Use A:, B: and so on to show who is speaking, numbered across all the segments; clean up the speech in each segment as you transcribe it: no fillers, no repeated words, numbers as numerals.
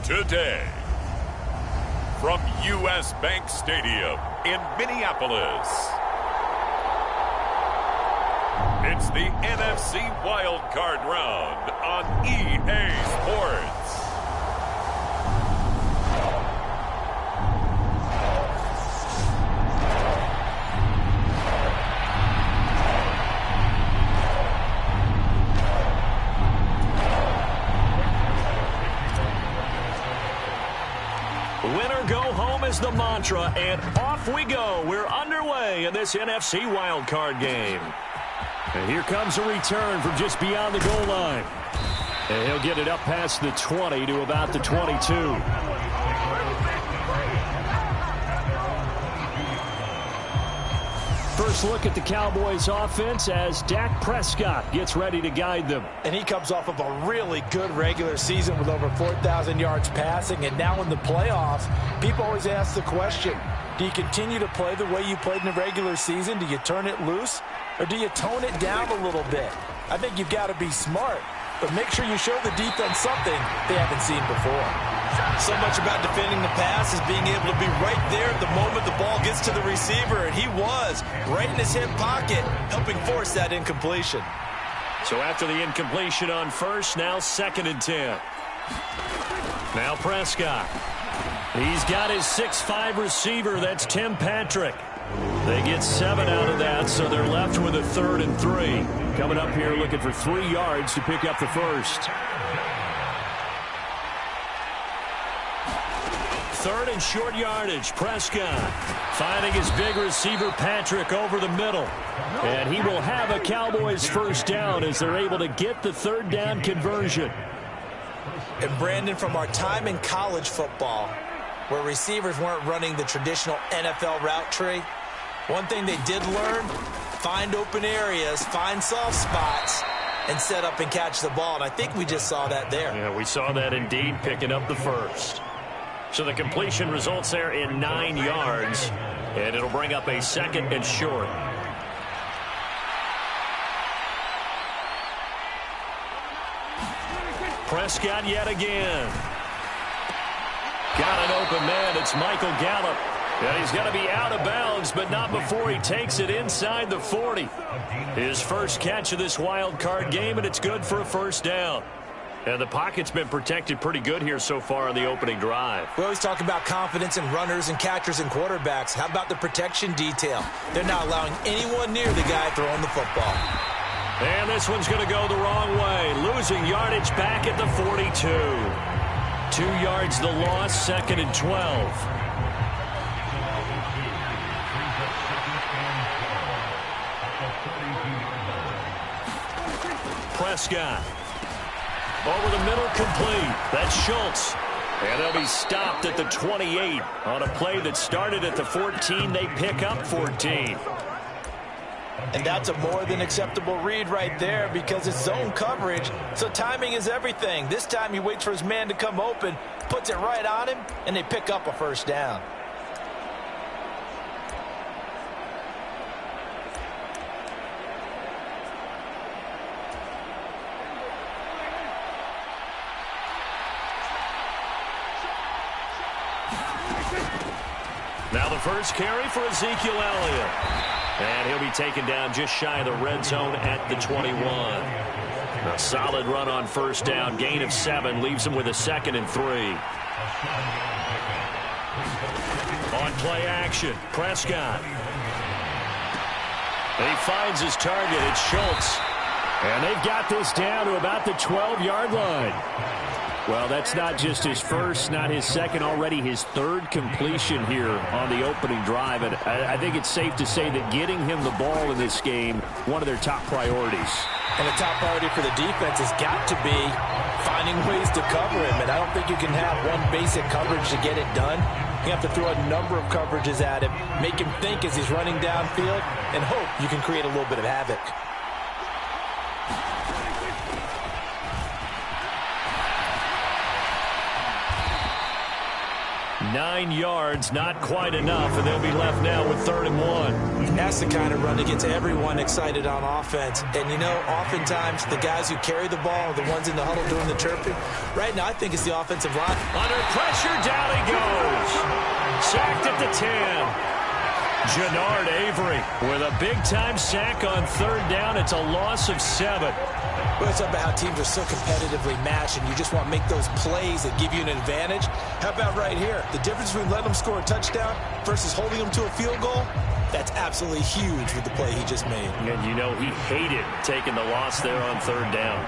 A: Today, from U.S. Bank Stadium in Minneapolis, it's the NFC Wild Card Round on EA Sports.
B: Winner go home is the mantra, and off we go. We're underway in this NFC wildcard game. And here comes a return from just beyond the goal line. And he'll get it up past the 20 to about the 22. First look at the Cowboys offense as Dak Prescott gets ready to guide them.
C: And he comes off of a really good regular season with over 4,000 yards passing. And now in the playoffs, people always ask the question, do you continue to play the way you played in the regular season? Do you turn it loose? Or do you tone it down a little bit? I think you've got to be smart, but make sure you show the defense something they haven't seen before.
D: So much about defending the pass is being able to be right there at the moment the ball gets to the receiver, and he was right in his hip pocket, helping force that incompletion.
B: So after the incompletion on first, now 2nd and 10. Now Prescott. He's got his 6'5" receiver. That's Tim Patrick. They get 7 out of that, so they're left with a 3rd and 3. Coming up here looking for 3 yards to pick up the first. 3rd and short yardage. Prescott finding his big receiver Patrick over the middle. And he will have a Cowboys first down as they're able to get the 3rd down conversion.
C: And Brandon, from our time in college football, where receivers weren't running the traditional NFL route tree, one thing they did learn, find open areas, find soft spots, and set up and catch the ball. And I think we just saw that there.
B: Yeah, we saw that indeed, picking up the first. So the completion results there in 9 yards, and it'll bring up a 2nd and short. Prescott yet again. Got an open man. It's Michael Gallup. And he's got to be out of bounds, but not before he takes it inside the 40. His first catch of this wild card game, and it's good for a first down. And the pocket's been protected pretty good here so far on the opening drive.
C: We always talk about confidence in runners and catchers and quarterbacks. How about the protection detail? They're not allowing anyone near the guy throwing the football.
B: And this one's going to go the wrong way. Losing yardage back at the 42. 2 yards the loss, 2nd and 12. Prescott. Over the middle, complete. That's Schultz. And they'll be stopped at the 28. On a play that started at the 14, they pick up 14.
C: And that's a more than acceptable read right there because it's zone coverage, so timing is everything. This time he waits for his man to come open, puts it right on him, and they pick up a first down.
B: Now the first carry for Ezekiel Elliott. And he'll be taken down just shy of the red zone at the 21. A solid run on first down. Gain of 7 leaves him with a 2nd and 3. On play action, Prescott. And he finds his target. It's Schultz. And they've got this down to about the 12-yard line. Well, that's not just his first, not his second, already his 3rd completion here on the opening drive. And I think it's safe to say that getting him the ball in this game, one of their top priorities.
C: And the top priority for the defense has got to be finding ways to cover him. And I don't think you can have one basic coverage to get it done. You have to throw a number of coverages at him, make him think as he's running downfield, and hope you can create a little bit of havoc.
B: 9 yards, not quite enough, and they'll be left now with 3rd and 1.
C: That's the kind of run that gets everyone excited on offense. And, you know, oftentimes the guys who carry the ball are the ones in the huddle doing the chirping. Right now, I think it's the offensive line.
B: Under pressure, down he goes. Sacked at the 10. Jannard Avery with a big-time sack on 3rd down. It's a loss of 7.
C: Well, it's about how teams are so competitively matched, and you just want to make those plays that give you an advantage. How about right here? The difference between letting them score a touchdown versus holding them to a field goal, that's absolutely huge with the play he just made.
B: And you know he hated taking the loss there on 3rd down.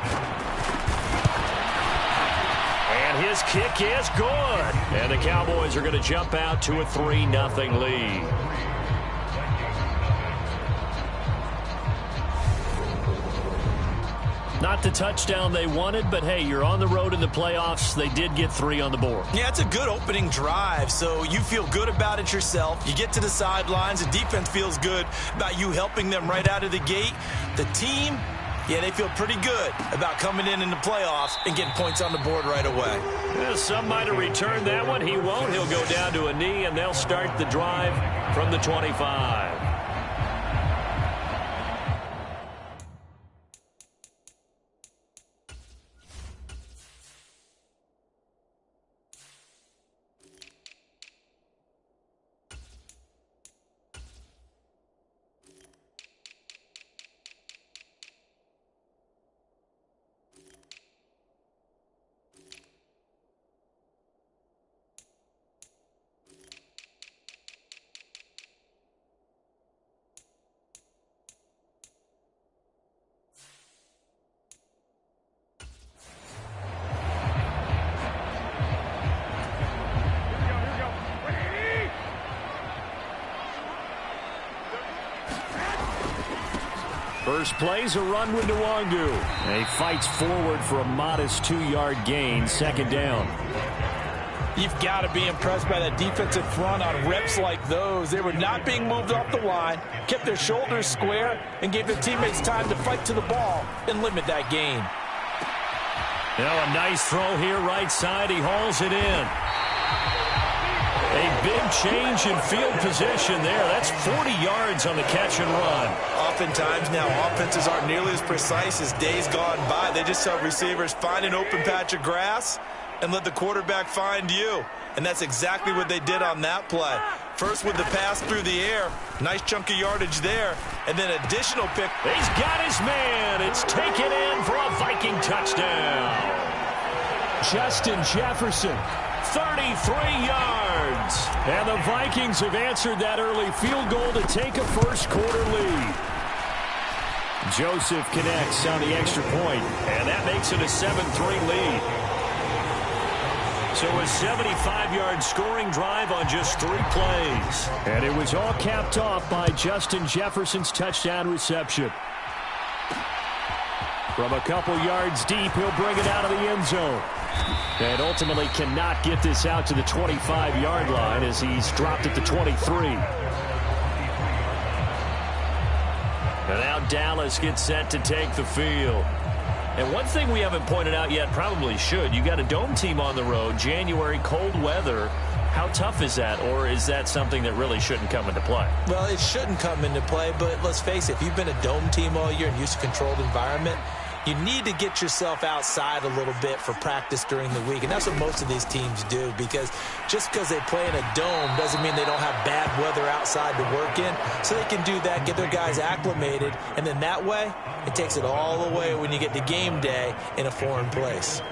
B: And his kick is good. And the Cowboys are going to jump out to a 3-0 lead. Not the touchdown they wanted, but hey, you're on the road in the playoffs. They did get 3 on the board.
D: Yeah, it's a good opening drive, so you feel good about it yourself. You get to the sidelines, the defense feels good about you helping them right out of the gate. The team, yeah, they feel pretty good about coming in the playoffs and getting points on the board right away.
B: Yeah, some might have returned that one. He won't. He'll go down to a knee, and they'll start the drive from the 25. First play's a run with Nwangu. He fights forward for a modest 2-yard gain, 2nd down.
C: You've got to be impressed by that defensive front on reps like those. They were not being moved off the line, kept their shoulders square, and gave their teammates time to fight to the ball and limit that gain.
B: Now a nice throw here right side. He hauls it in. A big change in field position there. That's 40 yards on the catch and run.
D: Oftentimes now offenses aren't nearly as precise as days gone by. They just tell receivers, find an open patch of grass and let the quarterback find you. And that's exactly what they did on that play. First with the pass through the air. Nice chunk of yardage there. And then additional pick.
B: He's got his man. It's taken in for a Viking touchdown. Justin Jefferson, 33 yards. And the Vikings have answered that early field goal to take a first-quarter lead. Joseph connects on the extra point, and that makes it a 7-3 lead. So a 75-yard scoring drive on just 3 plays. And it was all capped off by Justin Jefferson's touchdown reception. From a couple yards deep, he'll bring it out of the end zone. And ultimately cannot get this out to the 25-yard line as he's dropped at the 23. And now Dallas gets set to take the field. And one thing we haven't pointed out yet, probably should, you got a dome team on the road, January, cold weather. How tough is that, or is that something that really shouldn't come into play?
C: Well, it shouldn't come into play, but let's face it, if you've been a dome team all year and used to a controlled environment, you need to get yourself outside a little bit for practice during the week. And that's what most of these teams do, because just because they play in a dome doesn't mean they don't have bad weather outside to work in. So they can do that, get their guys acclimated, and then that way, it takes it all away when you get to game day in a foreign place.